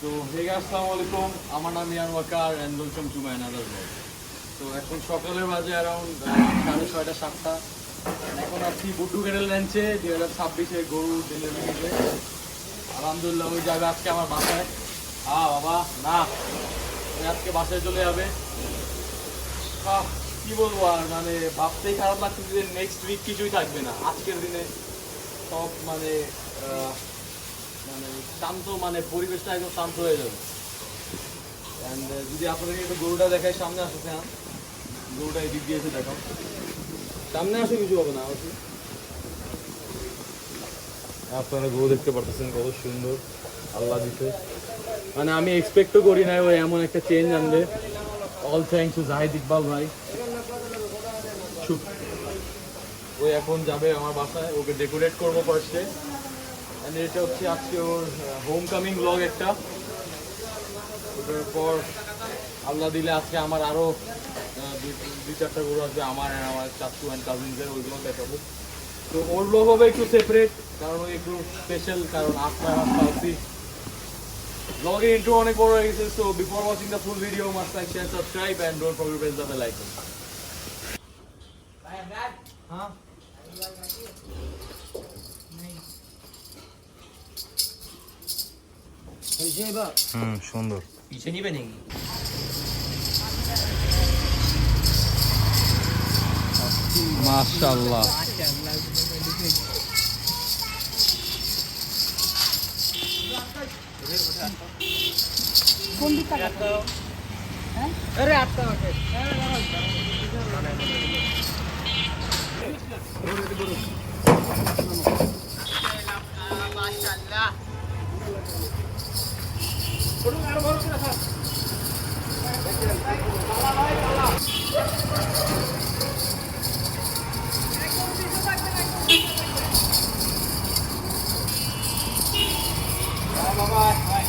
তো hey guys, আসসালামু আলাইকুম। আমার নাম Ian Walker and welcome to my another blog. তো এখন সকালের বাজে অ্যারাউন্ড 6:30-7টা। এখন আছি বুড্ডু ক্যাটেল রেঞ্চে 2026-এ গরু ডেলিভারিতে। আলহামদুলিল্লাহ ওই যাবে আজকে আমার বাসায়। বাবা না, ওই আজকে বাসায় চলে যাবে। কি বলবো আর, মানে ভাবতেই খারাপ লাগছে যে নেক্সট উইক কিছুই থাকবে না। আজকের দিনে সব মানে শান্ত, মানে পরিবেশটা একদম শান্ত হয়ে যাবে। অ্যান্ড যদি আপনাদেরকে একটু গরুটা দেখায়, সামনে আসো। হ্যাঁ, গরুটা এদিক দিয়ে এসে দেখাও, সামনে আসো, কিছু হবে না। আপনারা গরু দেখতে পারতেছেন কত সুন্দর আল্লাহ দিতে, মানে আমি এক্সপেক্টও করি নাই ও এমন একটা চেঞ্জ আনবে। All thanks to Zahid Iqbal ভাই। ও এখন যাবে আমার বাসায়, ওকে ডেকোরেট করবো ফার্স্টে। অ্যান্ড এটা হচ্ছে আজকে ওর হোম কামিং ব্লগ একটা। ওটার পর আল্লাহ দিলে আজকে আমার আরও 2-4টা গরু আসবে, আমার চাচু অ্যান্ড কাজিনদের, ওইগুলো দেখাবো। তো ওর ব্লগ হবে একটু সেপারেট, কারণ ওই একটু স্পেশাল, কারণ আজকে আসছি। ব্লগের ইন্ট্রো অনেক বড় হয়ে গেছে। So before watching the full video must like, share, subscribe and don't forget to press the bell icon. হ্যাঁ, সুন্দর। পিছে নিবে নাকি? মাশাআল্লাহ। কোন দিকটা কাটো? হ্যাঁ, আরে আটটা ওঠে। মাশাআল্লাহ। কোন আর বড় করে থাক। বাবা ভাই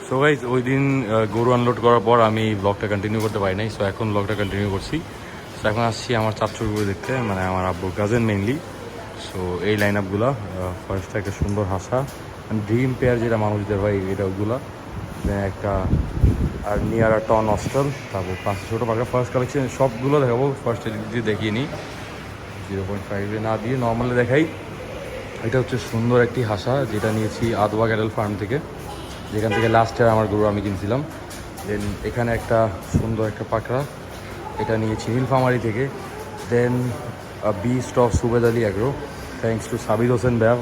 সো গাইজ, ওই দিন গরু আনলোড করার পর আমি ব্লগটা কন্টিনিউ করতে পারি নাই। সো এখন ব্লগটা কন্টিনিউ করছি। সো এখন আসছি আমার চাচুর গরু দেখতে, মানে আমার আব্বুর কাজিন মেইনলি। সো এই লাইন আপগুলো, ফার্স্টে একটা সুন্দর হাসা, ড্রিম পেয়ার যেটা মানুষদের হয়, এটা ওগুলা একটা, আর নিয়ার একটা নস্টল, তারপর পাঁচটা ছোটো পাখা। ফার্স্ট কালেকশন সবগুলো দেখাবো। ফার্স্টে যদি দেখিয়ে নিই, 0.5 না দিয়ে নর্মালি দেখাই। এটা হচ্ছে সুন্দর একটি হাসা, যেটা নিয়েছি আদওয়া ক্যাটেল ফার্ম থেকে, যেখান থেকে লাস্ট ইয়ার আমার গরু আমি কিনছিলাম। দেন এখানে একটা সুন্দর একটা পাকড়া, এটা নিয়েছি নীলফামারি থেকে। Then beast of Subed Ali agro, thanks to Sabid Hossain ব্যাব,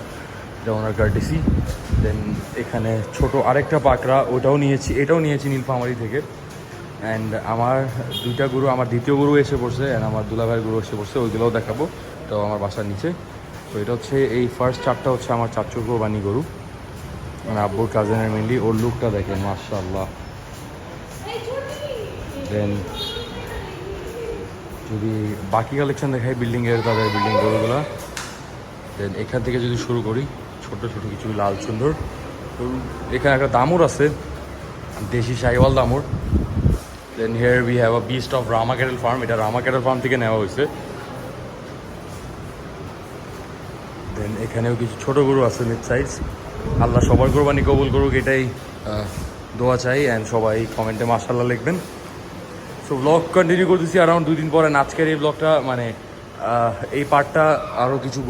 এটা ওনার কার্টেসি। দেন এখানে ছোট আরেকটা পাকড়া, ওটাও নিয়েছি, এটাও নিয়েছি নীলফামারি থেকে। অ্যান্ড আমার দুইটা গরু, আমার দ্বিতীয় গরু এসে পড়ছে, অ্যান্ড আমার দুলাভাইয়ের গরু এসে পড়ছে, ওইগুলোও দেখাবো। তো আমার বাসার নিচে। তো এটা হচ্ছে এই ফার্স্ট চারটা হচ্ছে আমার চাচুর কোরবানি গরু, মানে আব্বুর কাজিনের মেনলি। ওর লুকটা দেখেন, মাশাআল্লাহ। দেন যদি বাকি কালেকশন দেখাই বিল্ডিংয়ের, তাদের বিল্ডিং গরুগুলা। দেন এখান থেকে যদি শুরু করি, ছোট ছোট কিছু লাল সুন্দর। এখানে একটা দামুর আছে, দেশি শাহিওয়াল দামুর। Then here we have a beast of Rama cattle farm, এটা রামা ক্যাটেল ফার্ম থেকে নেওয়া হয়েছে। দেন এখানেও কিছু ছোট গরু আছে মিড সাইজ। আল্লাহ সবার কোরবানি কবুল করুক, এটাই দোয়া চাই। অ্যান্ড সবাই কমেন্টে মাশাআল্লাহ লিখবেন। সো ব্লগ কন্টিনিউ করতেছি অ্যারাউন্ড 2 দিন পরে। আজকের এই ব্লগটা, মানে এই পার্টটা আরও কিছু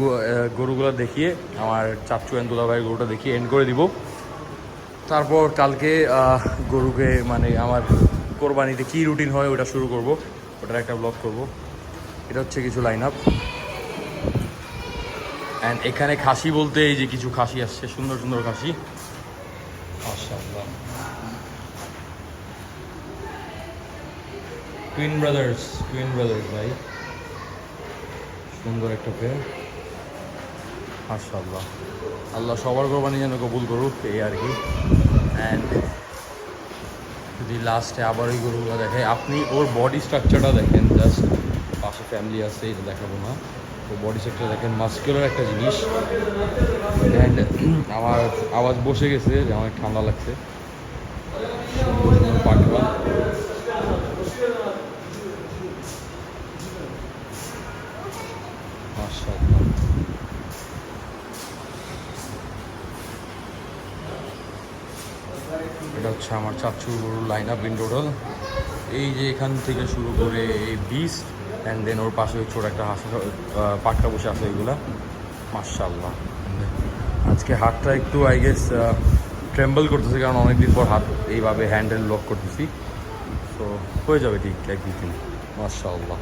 গরুগুলো দেখিয়ে, আমার চাচু অ্যান্ড দুলাভাইয়ের গরুটা দেখিয়ে এন্ড করে দিব। তারপর কালকে গরুকে, মানে আমার কোরবানিতে কী রুটিন হয় ওটা শুরু করব, ওটার একটা ব্লগ করব। এটা হচ্ছে কিছু লাইন আপ। অ্যান্ড এখানে খাসি বলতে এই যে কিছু খাসি আসছে, সুন্দর সুন্দর খাসি, মাশাআল্লাহ। টুইন ব্রাদার্স ভাই, সুন্দর একটা পেয়ার, মাশাআল্লাহ। আল্লাহ সবার কোরবানি যেন কবুল করুক, এই আর কি। অ্যান্ড যদি লাস্টে আবার ওই গরুগুলো দেখে, আপনি ওর বডি স্ট্রাকচারটা দেখেন, জাস্ট পাশে ফ্যামিলি আছে, এটা দেখাবো না। তো বডি স্ট্রাকচার দেখেন, মাস্কুলার একটা জিনিস। অ্যান্ড আমার আওয়াজ বসে গেছে, অনেক ঠান্ডা লাগছে। সুন্দর সুন্দর পাখা, মাশাআল্লাহ। এটা হচ্ছে আমার চাচুর গরুর লাইন আপ ইন টোটাল। এই যে এখান থেকে শুরু করে এই বিস্ট, অ্যান্ড দেন ওর পাশে ছোট একটা হাঁস পাকড়া বসে আছে, ওইগুলা মাশাআল্লাহ। আজকে হাতটা একটু আই গেস ট্রেম্বল করতেছে, কারণ অনেকদিন পর হাত এইভাবে হ্যান্ডেল লক করতেছি। তো হয়ে যাবে ঠিক এক দুই দিন, মাশাআল্লাহ।